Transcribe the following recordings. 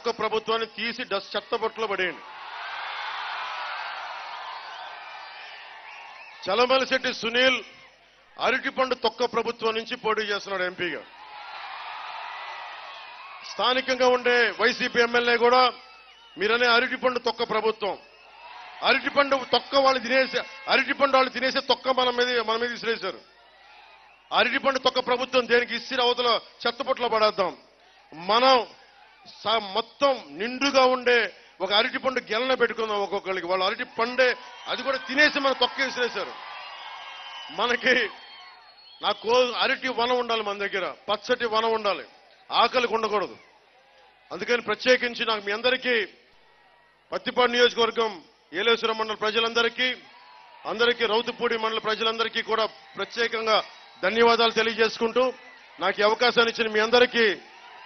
తొక్క ప్రభుత్వాన్ని తీసి చెత్తబొట్టులో పడేయండి. చలమలశెట్టి సునీల్ అరటిపండు తొక్క ప్రభుత్వం నుంచి పోటీ చేస్తున్నాడు ఎంపీగా. స్థానికంగా ఉండే వైసీపీ ఎమ్మెల్యే కూడా మీరనే అరటిపండు తొక్క ప్రభుత్వం, అరటిపండు తొక్క వాళ్ళు తినేసే తొక్క మన మీద విసిరేశారు. అరటిపండు తొక్క ప్రభుత్వం దేనికి ఇసిరి అవతల చెత్తపొట్లో పడేద్దాం. మనం మొత్తం నిండుగా ఉండే ఒక అరటిపండు గెలన పెట్టుకుందాం ఒక్కొక్కరికి. వాళ్ళు అరటి పండే అది కూడా తినేసి మన తొక్క విసిరేశారు. మనకి అరటి వనం ఉండాలి, మన దగ్గర పచ్చటి వనం ఉండాలి, ఆకలికి ఉండకూడదు. అందుకని ప్రత్యేకించి నాకు మీ అందరికీ పత్తిపాడు నియోజకవర్గం ఏలేశ్వరం మండల ప్రజలందరికీ రౌతుపూడి మండల ప్రజలందరికీ కూడా ప్రత్యేకంగా ధన్యవాదాలు తెలియజేసుకుంటూ నాకు ఈ అవకాశాన్ని ఇచ్చిన మీ అందరికీ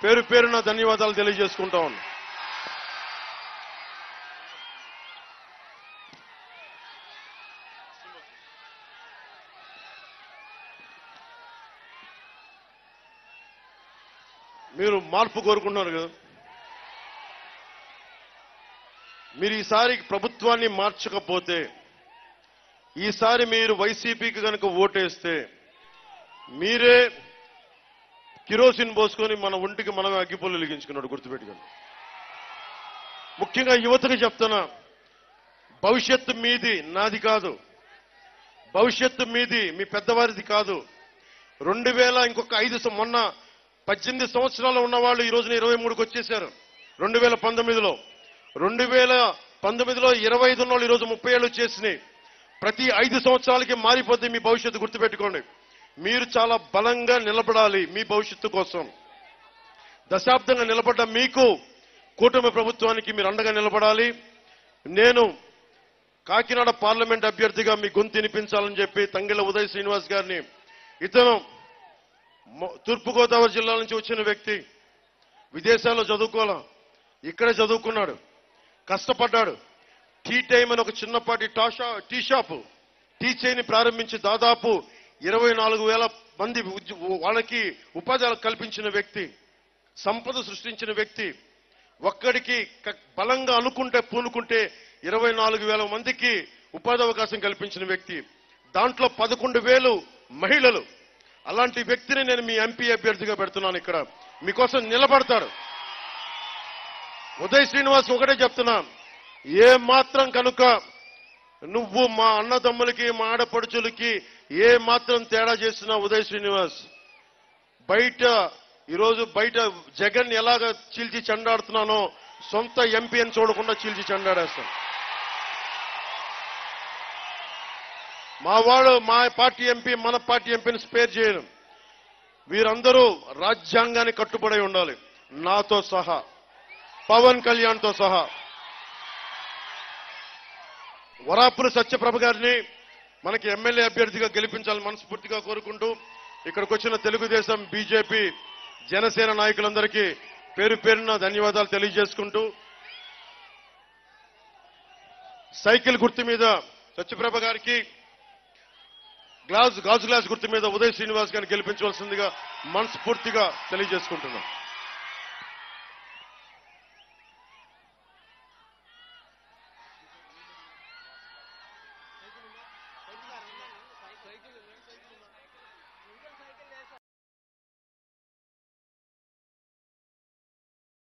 పేరు పేరున ధన్యవాదాలు తెలియజేసుకుంటా ఉన్నాను. మీరు మార్పు కోరుకుంటున్నారు కదా, మీరు ఈసారి ప్రభుత్వాన్ని మార్చకపోతే, ఈసారి మీరు వైసీపీకి కనుక ఓటేస్తే మీరే కిరోసిన్ పోసుకొని మన ఒంటికి మనమే అగ్గిపుల్లు వెలిగించుకున్నాడు, గుర్తుపెట్టుకోండి. ముఖ్యంగా యువతకి చెప్తున్నా, భవిష్యత్తు మీది, నాది కాదు. భవిష్యత్తు మీది, మీ పెద్దవారిది కాదు. 2000 ఇంకొక 5 మొన్న 18 సంవత్సరాలు ఉన్నవాళ్ళు ఈ రోజున 23కి వచ్చేశారు. 2019లో 25 ఉన్న వాళ్ళు ఈరోజు 30 ఏళ్ళు వచ్చేసినాయి. ప్రతి 5 సంవత్సరాలకి మారిపోతే మీ భవిష్యత్తు గుర్తుపెట్టుకోండి. మీరు చాలా బలంగా నిలబడాలి మీ భవిష్యత్తు కోసం. దశాబ్దంగా నిలబడ్డ మీకు కూటమి ప్రభుత్వానికి మీరు అండగా నిలబడాలి. నేను కాకినాడ పార్లమెంట్ అభ్యర్థిగా మీ గొంతు వినిపించాలని చెప్పి తంగెళ్ల ఉదయ్ శ్రీనివాస్ గారిని, ఇతను తూర్పుగోదావరి జిల్లా నుంచి వచ్చిన వ్యక్తి, విదేశాల్లో చదువుకోవాలా, ఇక్కడే చదువుకున్నాడు, కష్టపడ్డాడు. టీ టైం అని ఒక చిన్నపాటి టీ షాపు, టీ చైని ప్రారంభించి దాదాపు 24,000 మంది వాళ్ళకి ఉపాధి కల్పించిన వ్యక్తి, సంపద సృష్టించిన వ్యక్తి. ఒక్కడికి బలంగా అనుకుంటే పూనుకుంటే 24,000 మందికి ఉపాధి అవకాశం కల్పించిన వ్యక్తి. దాంట్లో 11,000 మహిళలు. అలాంటి వ్యక్తిని నేను మీ ఎంపీ అభ్యర్థిగా పెడుతున్నాను. ఇక్కడ మీకోసం నిలబడతాడు. ఉదయ్ శ్రీనివాస్ ఒకటే చెప్తున్నా, ఏ మాత్రం కనుక నువ్వు మా అన్నదమ్ములకి మా ఆడపడుచులకి ఏ మాత్రం తేడా చేస్తున్నా ఉదయ్ శ్రీనివాస్, ఈరోజు బయట జగన్ ఎలాగ చీల్చి చెండాడుతున్నానో సొంత ఎంపీ అని చూడకుండా చీల్చి చెండాడేస్తాం. మా పార్టీ ఎంపీ మన పార్టీ ఎంపీని స్పేర్ చేయను. వీరందరూ రాజ్యాంగాన్ని కట్టుబడి ఉండాలి, నాతో సహా, పవన్ కళ్యాణ్తో సహా. వరాపురి సత్యప్రభ గారిని మనకి ఎమ్మెల్యే అభ్యర్థిగా గెలిపించాలని మనస్ఫూర్తిగా కోరుకుంటూ, ఇక్కడికి వచ్చిన తెలుగుదేశం, బీజేపీ, జనసేన నాయకులందరికీ పేరు పేరున ధన్యవాదాలు తెలియజేసుకుంటూ, సైకిల్ గుర్తు మీద సత్యప్రభ గారికి, గాజు గ్లాస్ గుర్తు మీద ఉదయ్ శ్రీనివాస్ గారిని గెలిపించవలసిందిగా మనస్ఫూర్తిగా తెలియజేసుకుంటున్నాం.